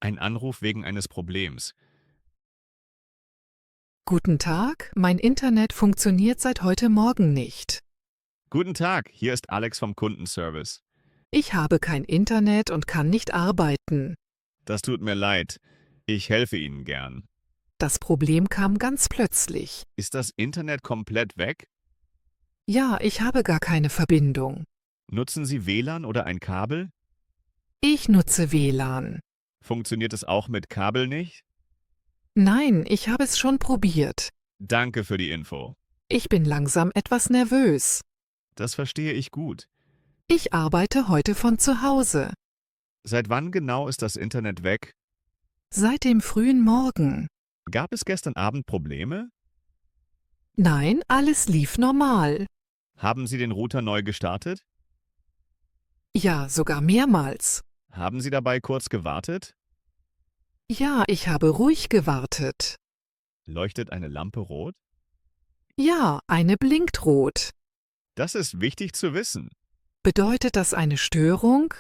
Ein Anruf wegen eines Problems. Guten Tag, mein Internet funktioniert seit heute Morgen nicht. Guten Tag, hier ist Alex vom Kundenservice. Ich habe kein Internet und kann nicht arbeiten. Das tut mir leid. Ich helfe Ihnen gern. Das Problem kam ganz plötzlich. Ist das Internet komplett weg? Ja, ich habe gar keine Verbindung. Nutzen Sie WLAN oder ein Kabel? Ich nutze WLAN. Funktioniert es auch mit Kabel nicht? Nein, ich habe es schon probiert. Danke für die Info. Ich bin langsam etwas nervös. Das verstehe ich gut. Ich arbeite heute von zu Hause. Seit wann genau ist das Internet weg? Seit dem frühen Morgen. Gab es gestern Abend Probleme? Nein, alles lief normal. Haben Sie den Router neu gestartet? Ja, sogar mehrmals. Haben Sie dabei kurz gewartet? Ja, ich habe ruhig gewartet. Leuchtet eine Lampe rot? Ja, eine blinkt rot. Das ist wichtig zu wissen. Bedeutet das eine Störung?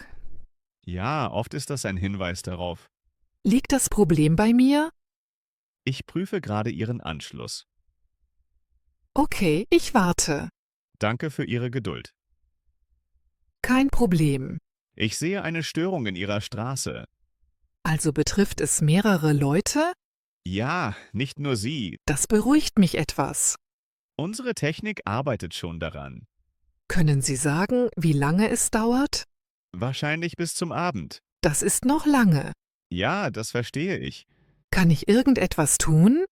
Ja, oft ist das ein Hinweis darauf. Liegt das Problem bei mir? Ich prüfe gerade Ihren Anschluss. Okay, ich warte. Danke für Ihre Geduld. Kein Problem. Ich sehe eine Störung in Ihrer Straße. Also betrifft es mehrere Leute? Ja, nicht nur Sie. Das beruhigt mich etwas. Unsere Technik arbeitet schon daran. Können Sie sagen, wie lange es dauert? Wahrscheinlich bis zum Abend. Das ist noch lange. Ja, das verstehe ich. Kann ich irgendetwas tun?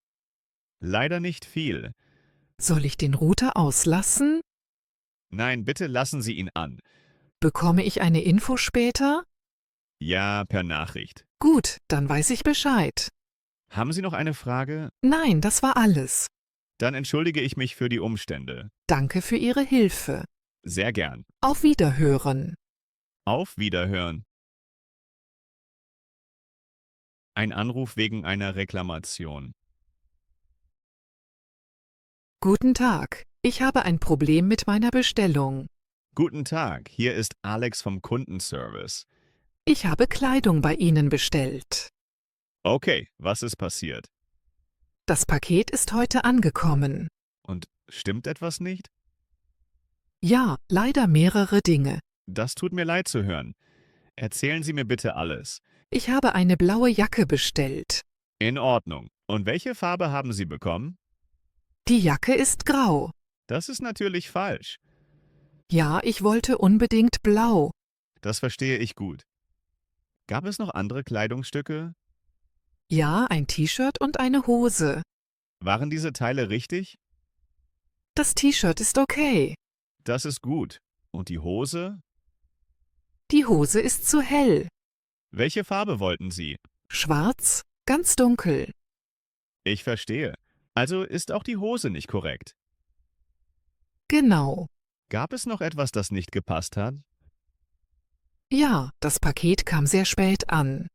Leider nicht viel. Soll ich den Router auslassen? Nein, bitte lassen Sie ihn an. Bekomme ich eine Info später? Ja, per Nachricht. Gut, dann weiß ich Bescheid. Haben Sie noch eine Frage? Nein, das war alles. Dann entschuldige ich mich für die Umstände. Danke für Ihre Hilfe. Sehr gern. Auf Wiederhören. Auf Wiederhören. Ein Anruf wegen einer Reklamation. Guten Tag, ich habe ein Problem mit meiner Bestellung. Guten Tag, hier ist Alex vom Kundenservice. Ich habe Kleidung bei Ihnen bestellt. Okay, was ist passiert? Das Paket ist heute angekommen. Und stimmt etwas nicht? Ja, leider mehrere Dinge. Das tut mir leid zu hören. Erzählen Sie mir bitte alles. Ich habe eine blaue Jacke bestellt. In Ordnung. Und welche Farbe haben Sie bekommen? Die Jacke ist grau. Das ist natürlich falsch. Ja, ich wollte unbedingt blau. Das verstehe ich gut. Gab es noch andere Kleidungsstücke? Ja, ein T-Shirt und eine Hose. Waren diese Teile richtig? Das T-Shirt ist okay. Das ist gut. Und die Hose? Die Hose ist zu hell. Welche Farbe wollten Sie? Schwarz, ganz dunkel. Ich verstehe. Also ist auch die Hose nicht korrekt. Genau. Gab es noch etwas, das nicht gepasst hat? Ja, das Paket kam sehr spät an.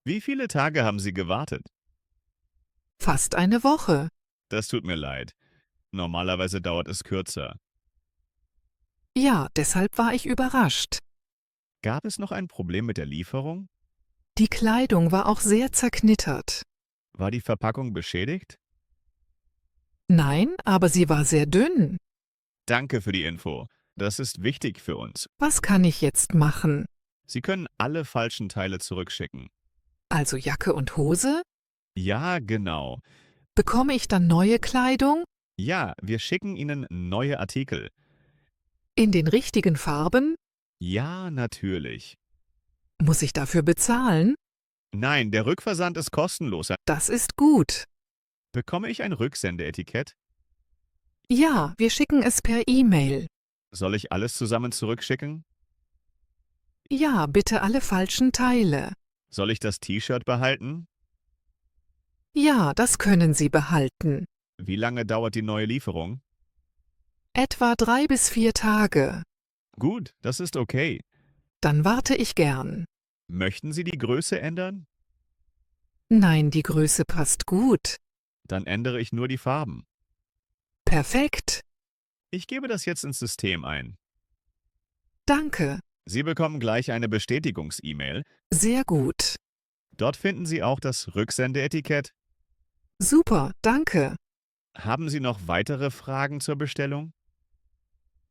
Wie viele Tage haben Sie gewartet? Fast eine Woche. Das tut mir leid. Normalerweise dauert es kürzer. Ja, deshalb war ich überrascht. Gab es noch ein Problem mit der Lieferung? Die Kleidung war auch sehr zerknittert. War die Verpackung beschädigt? Nein, aber sie war sehr dünn. Danke für die Info. Das ist wichtig für uns. Was kann ich jetzt machen? Sie können alle falschen Teile zurückschicken. Also Jacke und Hose? Ja, genau. Bekomme ich dann neue Kleidung? Ja, wir schicken Ihnen neue Artikel. In den richtigen Farben? Ja, natürlich. Muss ich dafür bezahlen? Nein, der Rückversand ist kostenlos. Das ist gut. Bekomme ich ein Rücksendeetikett? Ja, wir schicken es per E-Mail. Soll ich alles zusammen zurückschicken? Ja, bitte alle falschen Teile. Soll ich das T-Shirt behalten? Ja, das können Sie behalten. Wie lange dauert die neue Lieferung? Etwa 3 bis 4 Tage. Gut, das ist okay. Dann warte ich gern. Möchten Sie die Größe ändern? Nein, die Größe passt gut. Dann ändere ich nur die Farben. Perfekt. Ich gebe das jetzt ins System ein. Danke. Sie bekommen gleich eine Bestätigungs-E-Mail. Sehr gut. Dort finden Sie auch das Rücksendeetikett. Super, danke. Haben Sie noch weitere Fragen zur Bestellung?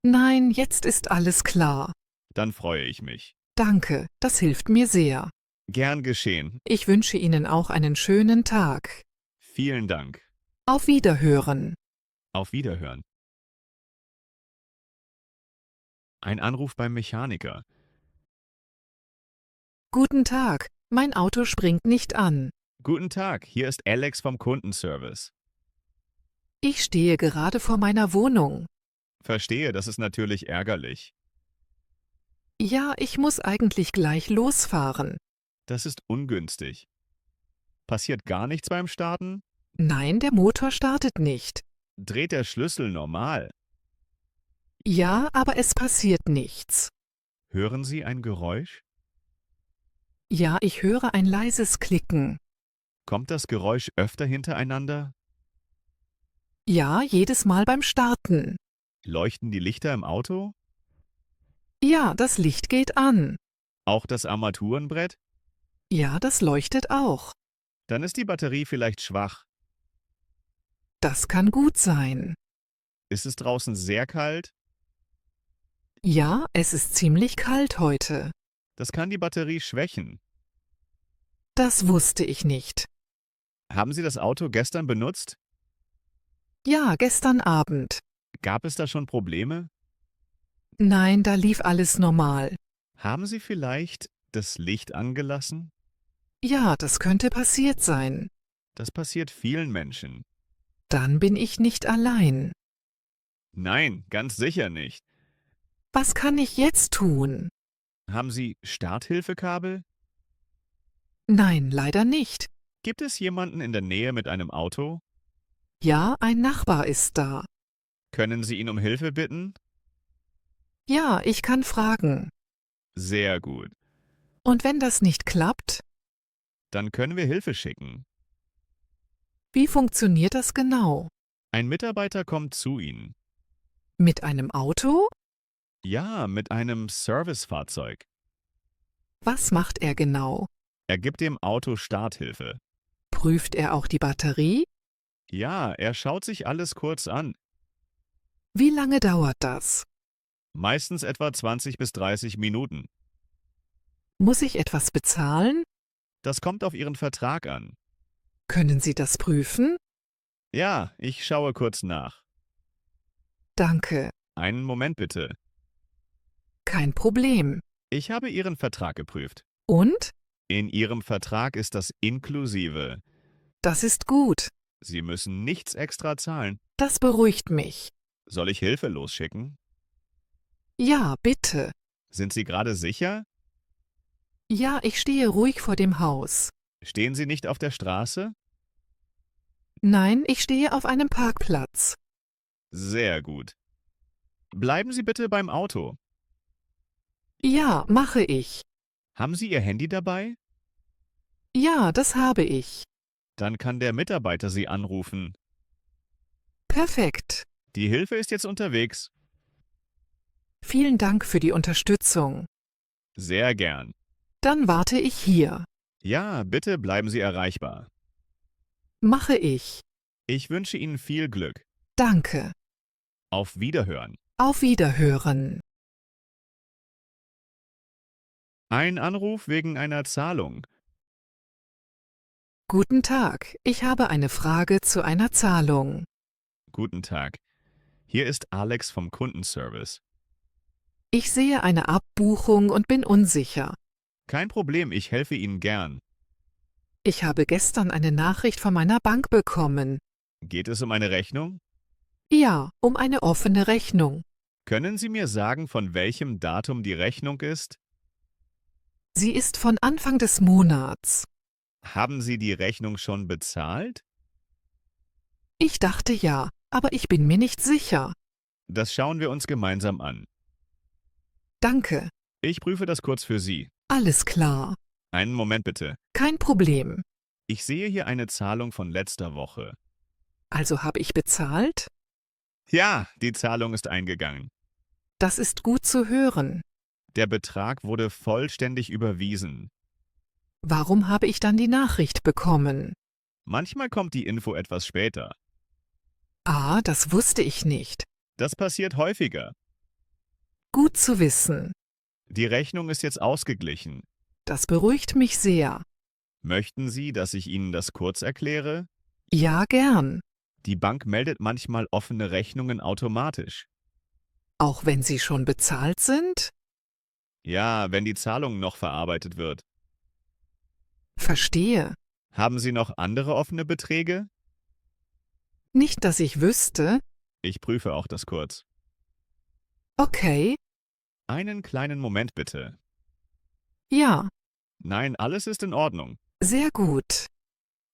Nein, jetzt ist alles klar. Dann freue ich mich. Danke, das hilft mir sehr. Gern geschehen. Ich wünsche Ihnen auch einen schönen Tag. Vielen Dank. Auf Wiederhören. Auf Wiederhören. Ein Anruf beim Mechaniker. Guten Tag, mein Auto springt nicht an. Guten Tag, hier ist Alex vom Kundenservice. Ich stehe gerade vor meiner Wohnung. Verstehe, das ist natürlich ärgerlich. Ja, ich muss eigentlich gleich losfahren. Das ist ungünstig. Passiert gar nichts beim Starten? Nein, der Motor startet nicht. Dreht der Schlüssel normal? Ja, aber es passiert nichts. Hören Sie ein Geräusch? Ja, ich höre ein leises Klicken. Kommt das Geräusch öfter hintereinander? Ja, jedes Mal beim Starten. Leuchten die Lichter im Auto? Ja, das Licht geht an. Auch das Armaturenbrett? Ja, das leuchtet auch. Dann ist die Batterie vielleicht schwach. Das kann gut sein. Ist es draußen sehr kalt? Ja, es ist ziemlich kalt heute. Das kann die Batterie schwächen. Das wusste ich nicht. Haben Sie das Auto gestern benutzt? Ja, gestern Abend. Gab es da schon Probleme? Nein, da lief alles normal. Haben Sie vielleicht das Licht angelassen? Ja, das könnte passiert sein. Das passiert vielen Menschen. Dann bin ich nicht allein. Nein, ganz sicher nicht. Was kann ich jetzt tun? Haben Sie Starthilfekabel? Nein, leider nicht. Gibt es jemanden in der Nähe mit einem Auto? Ja, ein Nachbar ist da. Können Sie ihn um Hilfe bitten? Ja, ich kann fragen. Sehr gut. Und wenn das nicht klappt? Dann können wir Hilfe schicken. Wie funktioniert das genau? Ein Mitarbeiter kommt zu Ihnen. Mit einem Auto? Ja, mit einem Servicefahrzeug. Was macht er genau? Er gibt dem Auto Starthilfe. Prüft er auch die Batterie? Ja, er schaut sich alles kurz an. Wie lange dauert das? Meistens etwa 20 bis 30 Minuten. Muss ich etwas bezahlen? Das kommt auf Ihren Vertrag an. Können Sie das prüfen? Ja, ich schaue kurz nach. Danke. Einen Moment bitte. Kein Problem. Ich habe Ihren Vertrag geprüft. Und? In Ihrem Vertrag ist das inklusive. Das ist gut. Sie müssen nichts extra zahlen. Das beruhigt mich. Soll ich Hilfe losschicken? Ja, bitte. Sind Sie gerade sicher? Ja, ich stehe ruhig vor dem Haus. Stehen Sie nicht auf der Straße? Nein, ich stehe auf einem Parkplatz. Sehr gut. Bleiben Sie bitte beim Auto. Ja, mache ich. Haben Sie Ihr Handy dabei? Ja, das habe ich. Dann kann der Mitarbeiter Sie anrufen. Perfekt. Die Hilfe ist jetzt unterwegs. Vielen Dank für die Unterstützung. Sehr gern. Dann warte ich hier. Ja, bitte bleiben Sie erreichbar. Mache ich. Ich wünsche Ihnen viel Glück. Danke. Auf Wiederhören. Auf Wiederhören. Ein Anruf wegen einer Zahlung. Guten Tag, ich habe eine Frage zu einer Zahlung. Guten Tag. Hier ist Alex vom Kundenservice. Ich sehe eine Abbuchung und bin unsicher. Kein Problem, ich helfe Ihnen gern. Ich habe gestern eine Nachricht von meiner Bank bekommen. Geht es um eine Rechnung? Ja, um eine offene Rechnung. Können Sie mir sagen, von welchem Datum die Rechnung ist? Sie ist von Anfang des Monats. Haben Sie die Rechnung schon bezahlt? Ich dachte ja, aber ich bin mir nicht sicher. Das schauen wir uns gemeinsam an. Danke. Ich prüfe das kurz für Sie. Alles klar. Einen Moment bitte. Kein Problem. Ich sehe hier eine Zahlung von letzter Woche. Also habe ich bezahlt? Ja, die Zahlung ist eingegangen. Das ist gut zu hören. Der Betrag wurde vollständig überwiesen. Warum habe ich dann die Nachricht bekommen? Manchmal kommt die Info etwas später. Ah, das wusste ich nicht. Das passiert häufiger. Gut zu wissen. Die Rechnung ist jetzt ausgeglichen. Das beruhigt mich sehr. Möchten Sie, dass ich Ihnen das kurz erkläre? Ja, gern. Die Bank meldet manchmal offene Rechnungen automatisch. Auch wenn sie schon bezahlt sind? Ja, wenn die Zahlung noch verarbeitet wird. Verstehe. Haben Sie noch andere offene Beträge? Nicht, dass ich wüsste. Ich prüfe auch das kurz. Okay. Einen kleinen Moment bitte. Ja, Nein, alles ist in Ordnung. sehr gut.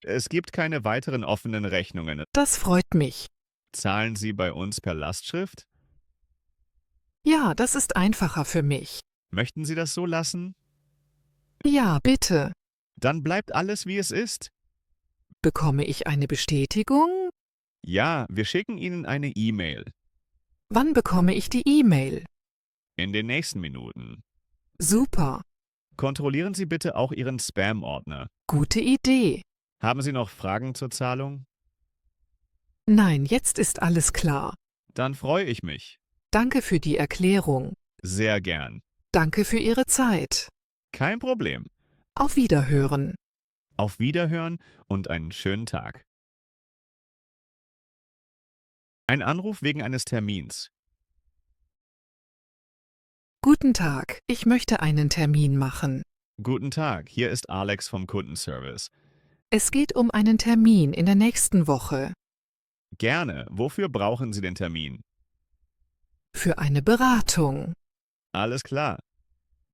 Es gibt keine weiteren offenen Rechnungen. Das freut mich. Zahlen Sie bei uns per Lastschrift? Ja, das ist einfacher für mich. Möchten Sie das so lassen? Ja, bitte. Dann bleibt alles, wie es ist. Bekomme ich eine Bestätigung? Ja, wir schicken Ihnen eine E-Mail. Wann bekomme ich die E-Mail? In den nächsten Minuten. Super. Kontrollieren Sie bitte auch Ihren Spam-Ordner. Gute Idee. Haben Sie noch Fragen zur Zahlung? Nein, jetzt ist alles klar. Dann freue ich mich. Danke für die Erklärung. Sehr gern. Danke für Ihre Zeit. Kein Problem. Auf Wiederhören. Auf Wiederhören und einen schönen Tag. Ein Anruf wegen eines Termins. Guten Tag, ich möchte einen Termin machen. Guten Tag, hier ist Alex vom Kundenservice. Es geht um einen Termin in der nächsten Woche. Gerne. Wofür brauchen Sie den Termin? Für eine Beratung. Alles klar.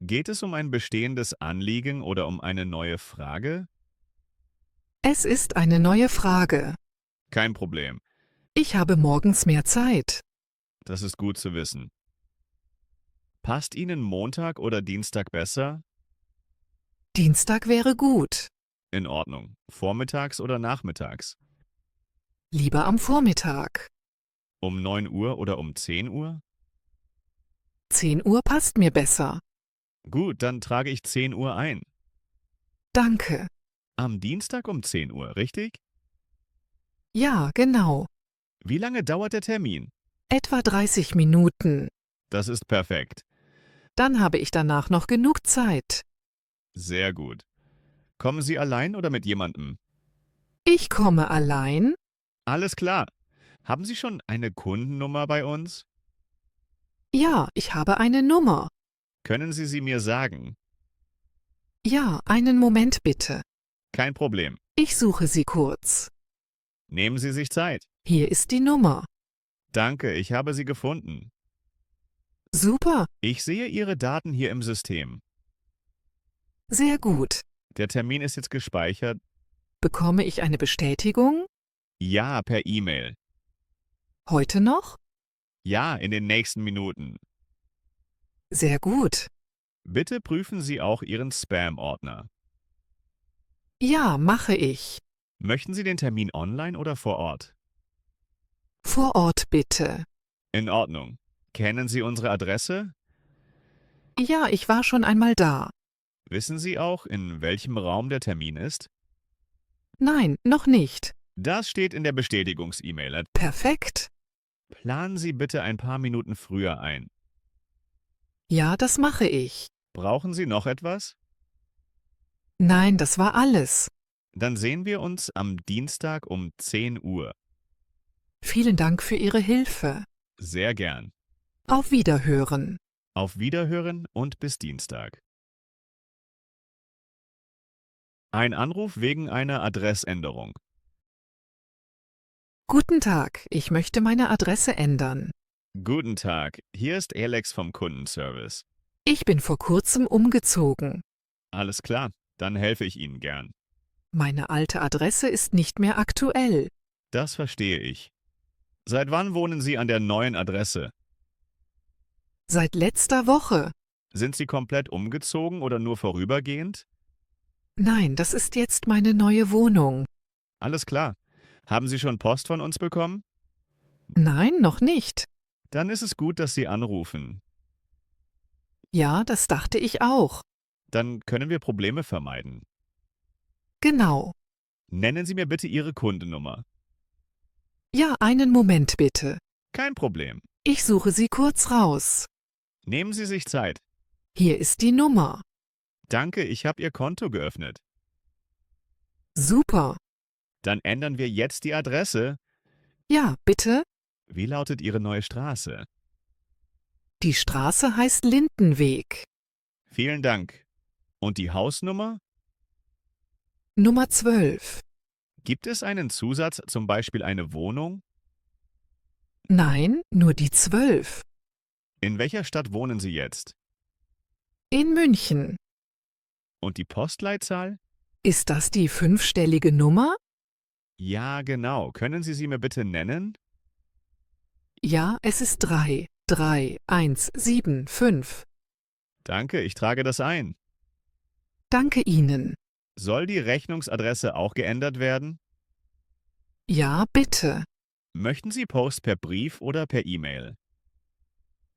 Geht es um ein bestehendes Anliegen oder um eine neue Frage? Es ist eine neue Frage. Kein Problem. Ich habe morgens mehr Zeit. Das ist gut zu wissen. Passt Ihnen Montag oder Dienstag besser? Dienstag wäre gut. In Ordnung. Vormittags oder nachmittags? Lieber am Vormittag. Um 9 Uhr oder um 10 Uhr? 10 Uhr passt mir besser. Gut, dann trage ich 10 Uhr ein. Danke. Am Dienstag um 10 Uhr, richtig? Ja, genau. Wie lange dauert der Termin? Etwa 30 Minuten. Das ist perfekt. Dann habe ich danach noch genug Zeit. Sehr gut. Kommen Sie allein oder mit jemandem? Ich komme allein? Alles klar. Haben Sie schon eine Kundennummer bei uns? Ja, ich habe eine Nummer. Können Sie sie mir sagen? Ja, einen Moment bitte. Kein Problem. Ich suche sie kurz. Nehmen Sie sich Zeit. Hier ist die Nummer. Danke, ich habe sie gefunden. Super, Ich sehe Ihre Daten hier im System. sehr gut. Der Termin ist jetzt gespeichert. Bekomme ich eine Bestätigung? Ja, per E-Mail. Heute noch? Ja, in den nächsten Minuten. Sehr gut. Bitte prüfen Sie auch Ihren Spam-Ordner. Ja, mache ich. Möchten Sie den Termin online oder vor Ort? Vor Ort bitte. In Ordnung. Kennen Sie unsere Adresse? Ja, ich war schon einmal da. Wissen Sie auch, in welchem Raum der Termin ist? Nein, noch nicht. Das steht in der Bestätigungs-E-Mail. Perfekt. Planen Sie bitte ein paar Minuten früher ein. Ja, das mache ich. Brauchen Sie noch etwas? Nein, das war alles. Dann sehen wir uns am Dienstag um 10 Uhr. Vielen Dank für Ihre Hilfe. Sehr gern. Auf Wiederhören. Auf Wiederhören und bis Dienstag. Ein Anruf wegen einer Adressänderung. Guten Tag, ich möchte meine Adresse ändern. Guten Tag, hier ist Alex vom Kundenservice. Ich bin vor kurzem umgezogen. Alles klar, dann helfe ich Ihnen gern. Meine alte Adresse ist nicht mehr aktuell. Das verstehe ich. Seit wann wohnen Sie an der neuen Adresse? Seit letzter Woche. Sind Sie komplett umgezogen oder nur vorübergehend? Nein, das ist jetzt meine neue Wohnung. Alles klar. Haben Sie schon Post von uns bekommen? Nein, noch nicht. Dann ist es gut, dass Sie anrufen. Ja, das dachte ich auch. Dann können wir Probleme vermeiden. Genau. Nennen Sie mir bitte Ihre Kundennummer. Ja, einen Moment bitte. Kein Problem. Ich suche sie kurz raus. Nehmen Sie sich Zeit. Hier ist die Nummer. Danke, ich habe Ihr Konto geöffnet. Super. Dann ändern wir jetzt die Adresse. Ja, bitte? Wie lautet Ihre neue Straße? Die Straße heißt Lindenweg. Vielen Dank. Und die Hausnummer? Nummer 12. Gibt es einen Zusatz, zum Beispiel eine Wohnung? Nein, nur die 12. In welcher Stadt wohnen Sie jetzt? In München. Und die Postleitzahl? Ist das die 5-stellige Nummer? Ja, genau. Können Sie sie mir bitte nennen? Ja, es ist 3, 3, 1, 7, 5. Danke, ich trage das ein. Danke Ihnen. Soll die Rechnungsadresse auch geändert werden? Ja, bitte. Möchten Sie Post per Brief oder per E-Mail?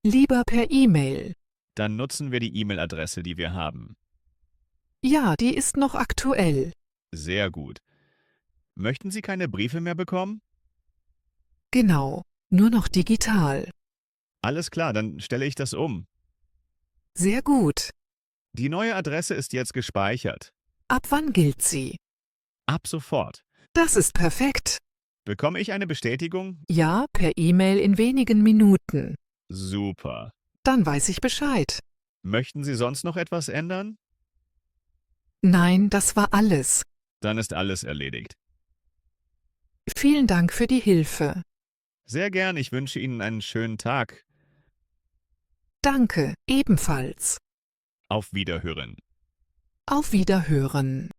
Lieber per E-Mail. Dann nutzen wir die E-Mail-Adresse, die wir haben. Ja, die ist noch aktuell. Sehr gut. Möchten Sie keine Briefe mehr bekommen? Genau, nur noch digital. Alles klar, dann stelle ich das um. Sehr gut. Die neue Adresse ist jetzt gespeichert. Ab wann gilt sie? Ab sofort. Das ist perfekt. Bekomme ich eine Bestätigung? Ja, per E-Mail in wenigen Minuten. Super. Dann weiß ich Bescheid. Möchten Sie sonst noch etwas ändern? Nein, das war alles. Dann ist alles erledigt. Vielen Dank für die Hilfe. Sehr gern, ich wünsche Ihnen einen schönen Tag. Danke, ebenfalls. Auf Wiederhören. Auf Wiederhören.